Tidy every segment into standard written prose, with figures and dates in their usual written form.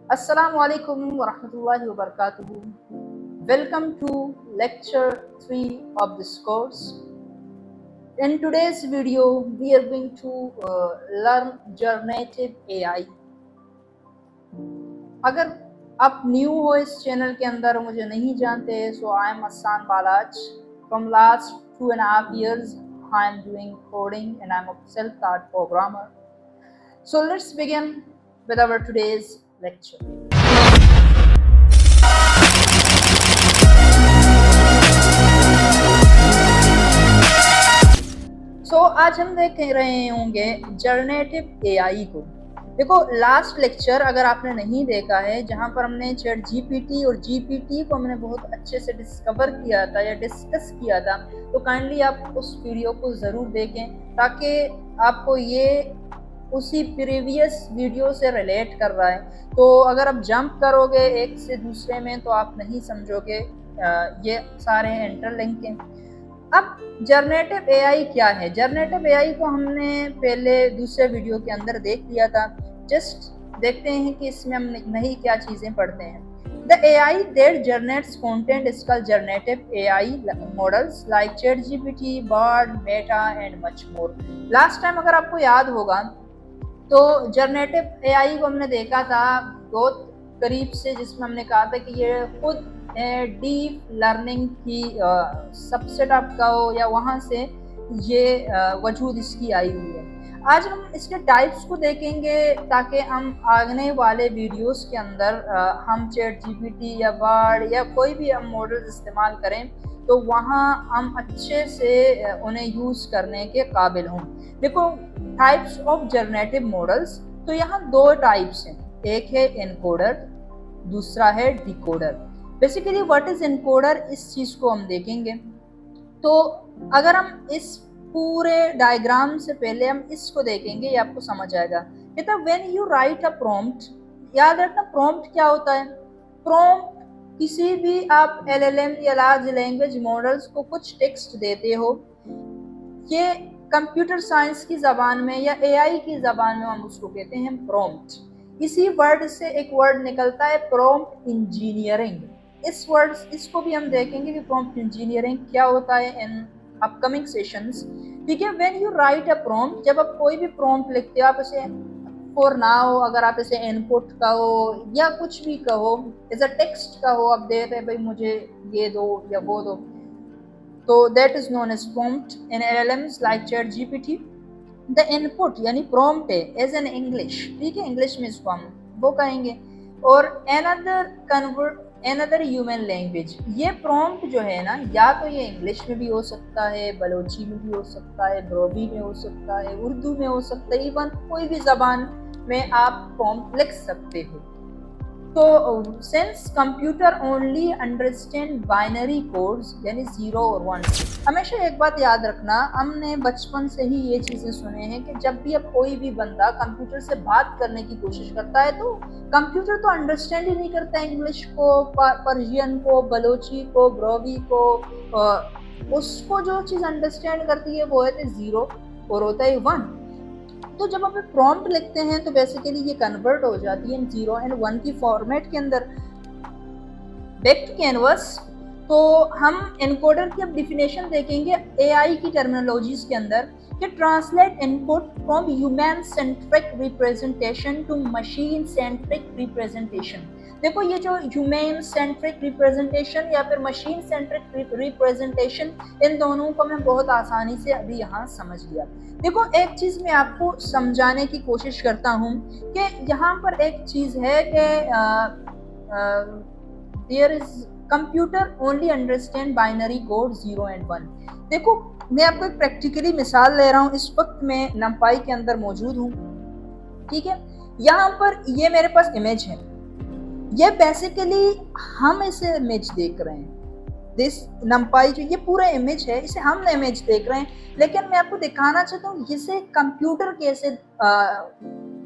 Assalamu alaikum wa rahmatullahi wa barakatuhu. Welcome to lecture 3 of this course. In today's video, we are going to learn generative AI. अगर आप new हो इस channel के अंदर, मुझे नहीं जानते, so I am Hassan Balaj. From last 2.5 years, I am doing coding and I am a self-taught programmer. So let's begin with our today's lecture. आज हम देख रहे होंगे जनरेटिव एआई को। देखो, लास्ट लेक्चर अगर आपने नहीं देखा है, जहां पर हमने चैट जीपीटी और जीपीटी को हमने बहुत अच्छे से डिस्कवर किया था या डिस्कस किया था, तो काइंडली आप उस वीडियो को ज़रूर देखें ताकि आपको ये उसी प्रीवियस वीडियो से रिलेट कर रहा है। तो अगर आप जंप करोगे एक से दूसरे में तो आप नहीं समझोगे, ये सारे इंटरलिंक हैं। अब जनरेटिव एआई क्या है? जनरेटिव एआई को हमने पहले दूसरे वीडियो के अंदर देख लिया था। जस्ट देखते हैं कि इसमें हम नई क्या चीज़ें पढ़ते हैं। The AI that generates content is called generative AI models like ChatGPT, Bard, Meta and much more. Last time अगर आपको याद होगा तो जनरेटिव एआई को हमने देखा था बहुत करीब से, जिसमें हमने कहा था कि ये खुद डीप लर्निंग की सबसेट आप कहो या वहाँ से ये वजूद इसकी आई हुई है। आज हम इसके टाइप्स को देखेंगे ताकि हम आने वाले वीडियोस के अंदर हम चैट जीपीटी या वर्ड या कोई भी हम मॉडल इस्तेमाल करें तो वहाँ हम अच्छे से उन्हें यूज़ करने के काबिल हों। देखो, टाइप्स ऑफ जनरेटिव मॉडल्स, तो यहाँ दो टाइप्स हैं, एक है एनकोडर, दूसरा है decoder. Basically what is encoder, इस चीज को हम देखेंगे। तो अगर हम इस पूरे डायग्राम से पहले हम इसको देखेंगे, ये आपको समझ आएगा। कहता है when you right a prompt, याद रखना प्रॉम्प्ट क्या होता है। प्रॉम्प्ट किसी भी आप एलएलएम या लार्ज लैंग्वेज मॉडल्स को कुछ टेक्स्ट देते हो, ये कंप्यूटर साइंस की ज़बान में या एआई की ज़बान में हम उसको कहते हैं प्रॉम्प्ट। इसी वर्ड से एक वर्ड निकलता है प्रॉम्प्ट इंजीनियरिंग। इस वर्ड इसको भी हम देखेंगे कि प्रॉम्प्ट इंजीनियरिंग क्या होता है इन अपकमिंग सेशंस। ठीक है, when you right a prompt, जब आप कोई भी प्रॉम्प्ट लिखते हो, आप इसे फॉर नाउ, अगर आप इसे इनपुट कहो या कुछ भी कहो, एज अ टेक्स्ट कहो, आप दे रहे भाई मुझे ये दो या वो दो, तो that is known as prompt in LLMs like ChatGPT. The input यानी प्रॉम्प्ट है एज एन इंग्लिश, ठीक है, इंग्लिश में इसको हम वो कहेंगे। और एनदर ह्यूमन लैंग्वेज, ये प्रॉम्प्ट जो है ना, या तो ये इंग्लिश में भी हो सकता है, बलोची में भी हो सकता है, ड्रोबी में हो सकता है, उर्दू में हो सकता है, इवन कोई भी जबान में आप प्रॉम्प्ट लिख सकते हो। तो since computer only understand binary codes यानी 0 और 1, हमेशा एक बात याद रखना, हमने बचपन से ही ये चीज़ें सुने हैं कि जब भी अब कोई भी बंदा कंप्यूटर से बात करने की कोशिश करता है तो कंप्यूटर तो अंडरस्टैंड ही नहीं करता इंग्लिश को, पर्शियन को, बलोची को, ब्रोवी को। उसको जो चीज़ अंडरस्टैंड करती है वो है 0 और होता है 1। तो जब आप प्रॉम्प्ट लिखते हैं तो बेसिकली ये कन्वर्ट हो जाती है 0 एंड 1 की फॉर्मेट के अंदर। बैक टू कैनवस, तो हम एनकोडर की अब डिफिनेशन देखेंगे एआई की टर्मिनोलॉजीज के अंदर कि translate input from human centric representation to machine centric representation. देखो, ये जो ह्यूमन सेंट्रिक रिप्रेजेंटेशन या फिर मशीन सेंट्रिक रिप्रेजेंटेशन, इन दोनों को मैं बहुत आसानी से अभी यहाँ समझ लिया। देखो, एक चीज़ मैं आपको समझाने की कोशिश करता हूँ कि यहाँ पर एक चीज़ है कि there is computer only understand binary code 0 and 1। देखो, मैं आपको एक प्रैक्टिकली मिसाल ले रहा हूँ। इस वक्त मैं नंपाई के अंदर मौजूद हूँ, ठीक है। यहाँ पर ये मेरे पास इमेज है, ये बेसिकली हम इसे इमेज देख रहे हैं। दिस नंपाई जो ये पूरा इमेज है, इसे हम इमेज देख रहे हैं, लेकिन मैं आपको दिखाना चाहता हूँ इसे कंप्यूटर कैसे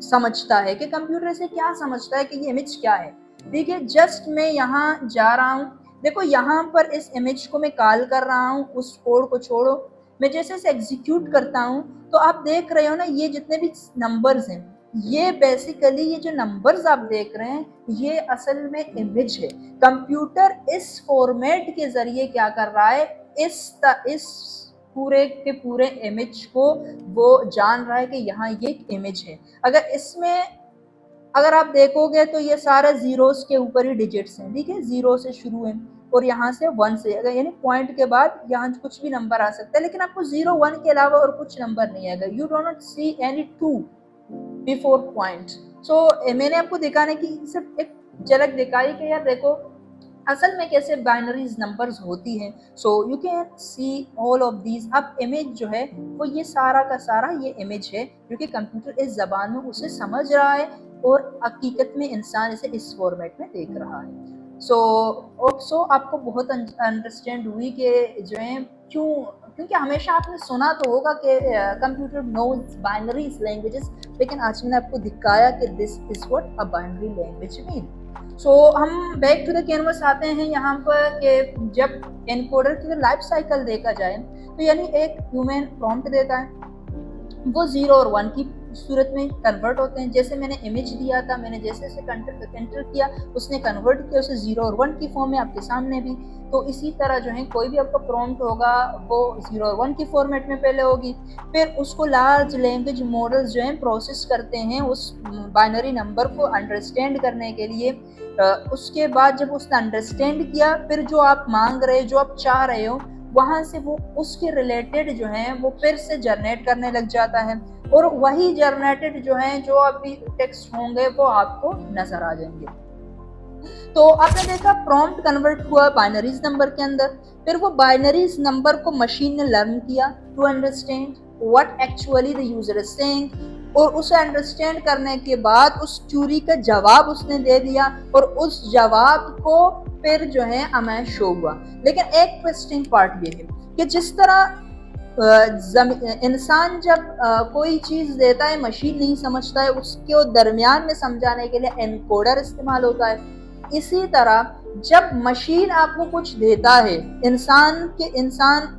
समझता है, कि कंप्यूटर इसे क्या समझता है कि ये इमेज क्या है। ठीक है, जस्ट मैं यहाँ जा रहा हूँ, देखो यहाँ पर इस इमेज को मैं कॉल कर रहा हूँ, उस कोड को छोड़ो, मैं जैसे इसे एग्जीक्यूट करता हूँ तो आप देख रहे हो ना, ये जितने भी नंबर्स हैं ये बेसिकली ये जो नंबर्स आप देख रहे हैं ये असल में इमेज है। कंप्यूटर इस फॉर्मेट के जरिए क्या कर रहा है, इस पूरे के पूरे इमेज को वो जान रहा है कि यहाँ ये इमेज है। अगर आप देखोगे तो ये सारे जीरोस के ऊपर ही डिजिट्स हैं, ठीक है, जीरो से शुरू है और यहाँ से 1 से, अगर यानी पॉइंट के बाद यहाँ कुछ भी नंबर आ सकता है, लेकिन आपको 0 1 के अलावा और कुछ नंबर नहीं आएगा। You do not see any 2 before point. So मैंने आपको दिखाने की सिर्फ एक झलक दिखाई कि यार देखो असल में कैसे बाइनरीज नंबर्स होती हैं। So you can see all of these. अब इमेज जो है वो ये सारा का सारा ये इमेज है जो कि कंप्यूटर इस जबान में उसे समझ रहा है और हकीकत में इंसान इसे इस फॉर्मेट में देख रहा है। सो आपको बहुत अंडरस्टैंड हुई कि जो है क्योंकि हमेशा आपने सुना तो होगा कि कंप्यूटर नोज बाइनरीज लैंग्वेजेस, लेकिन आज मैंने आपको दिखाया कि this is what a binary language mean. So हम बैक टू द कैनवस आते हैं यहाँ पर कि जब एनकोडर की लाइफ साइकिल देखा जाए तो यानी एक ह्यूमन प्रॉम्प्ट देता है, वो 0 और 1 की सूरत में कन्वर्ट होते हैं। जैसे मैंने इमेज दिया था, मैंने जैसे एंटर किया उसने कन्वर्ट किया उसे 0 और 1 की फॉर्म में आपके सामने भी। तो इसी तरह जो है कोई भी आपका प्रॉम्प्ट होगा वो 0 और 1 की फॉर्मेट में पहले होगी, फिर उसको लार्ज लैंग्वेज मॉडल्स जो है प्रोसेस करते हैं उस बाइनरी नंबर को अंडरस्टैंड करने के लिए। उसके बाद जब उसने अंडरस्टैंड किया फिर जो आप मांग रहे, जो आप चाह रहे हो, वहां से वो उसके रिलेटेड जो है वो फिर से जनरेट करने लग जाता है और वही जनरेटेड जो है जो अभी टेक्स्ट होंगे वो आपको नजर आ जाएंगे। तो आपने देखा प्रॉम्प्ट कन्वर्ट हुआ बाइनरीज नंबर के अंदर, फिर वो बाइनरीज नंबर को मशीन ने लर्न किया to understand what actually the user is saying, और उसे अंडरस्टैंड करने के बाद उस क्यूरी का जवाब उसने दे दिया और उस जवाब को फिर जो है हमें शो हुआ। लेकिन एक ट्विस्टिंग पार्ट ये है कि जिस तरह इंसान जब कोई चीज देता है मशीन नहीं समझता है, उसके दरमियान में समझाने के लिए एनकोडर इस्तेमाल होता है। इसी तरह जब मशीन आपको कुछ देता है इंसान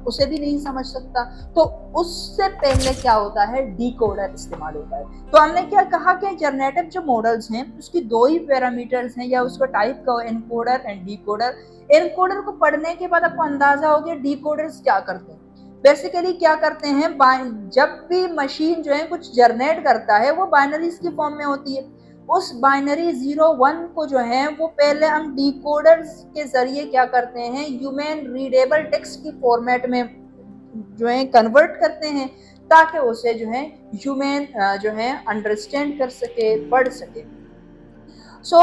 उसे भी नहीं समझ सकता, तो उससे पहले क्या होता है, डिकोडर इस्तेमाल होता है। तो हमने क्या कहा कि जनरेटिव जो मॉडल्स हैं उसकी 2 ही पैरामीटर्स हैं या उसका टाइप का, एनकोडर एंड डिकोडर। एनकोडर को पढ़ने के बाद आपको अंदाजा हो गया डिकोडर्स क्या करते हैं। बेसिकली क्या करते हैं, जब भी मशीन जो है कुछ जनरेट करता है वो बाइनरीज की फॉर्म में होती है। उस बाइनरी 0 1 को जो है वो पहले हम डिकोडर्स के जरिए क्या करते हैं, ह्यूमन रीडेबल टेक्स्ट की फॉर्मेट में जो है कन्वर्ट करते हैं ताकि उसे जो है ह्यूमन जो है अंडरस्टैंड कर सके, पढ़ सके। सो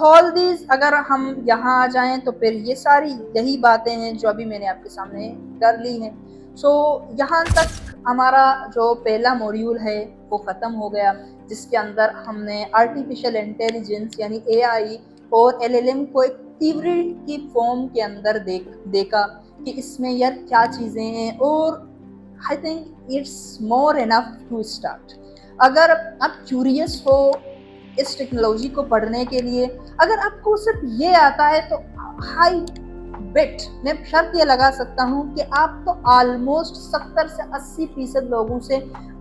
ऑल दीज अगर हम यहाँ आ जाएं तो फिर ये सारी यही बातें हैं जो अभी मैंने आपके सामने कर ली हैं। सो यहाँ तक हमारा जो पहला मॉड्यूल है वो ख़त्म हो गया, जिसके अंदर हमने आर्टिफिशियल इंटेलिजेंस यानी AI और LLM को एक थ्योरी की फॉर्म के अंदर देखा कि इसमें यार क्या चीज़ें हैं, और I think it's more enough to start. अगर आप क्यूरियस हो इस टेक्नोलॉजी को पढ़ने के लिए, अगर आपको सिर्फ ये आता है तो हाई बेट मैं शर्त ये लगा सकता हूँ कि आप तो ऑलमोस्ट 70 से 80% लोगों से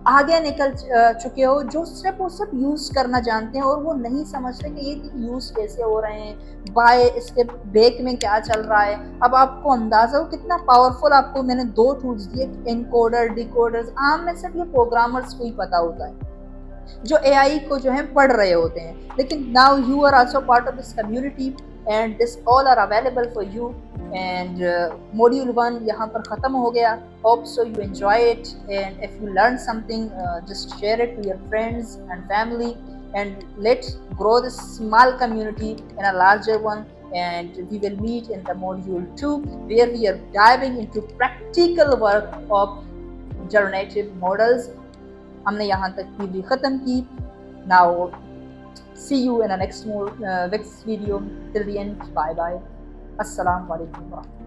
आगे निकल चुके हो जो सिर्फ यूज़ करना जानते हैं और वो नहीं समझते कि ये यूज़ कैसे हो रहे हैं, बाय इसके बैक में क्या चल रहा है। अब आपको अंदाज़ा हो कितना पावरफुल, आपको मैंने 2 टूल्स दिए, एनकोडर डिकोडर्स। आम में सिर्फ ये प्रोग्रामर्स को ही पता होता है जो AI को जो है पढ़ रहे होते हैं, लेकिन now you are also part of this community and this all are available for you. And module 1 यहाँ पर ख़त्म हो गया। Hope so you enjoy it and if you learn something just share it to your friends and family and let's grow this small community in a larger one, and we will meet in the module 2 where we are diving into practical work of generative models। हमने यहाँ तक की भी ख़त्म की। Now see you in the next video. Till the end, bye bye. Assalamu alaikum.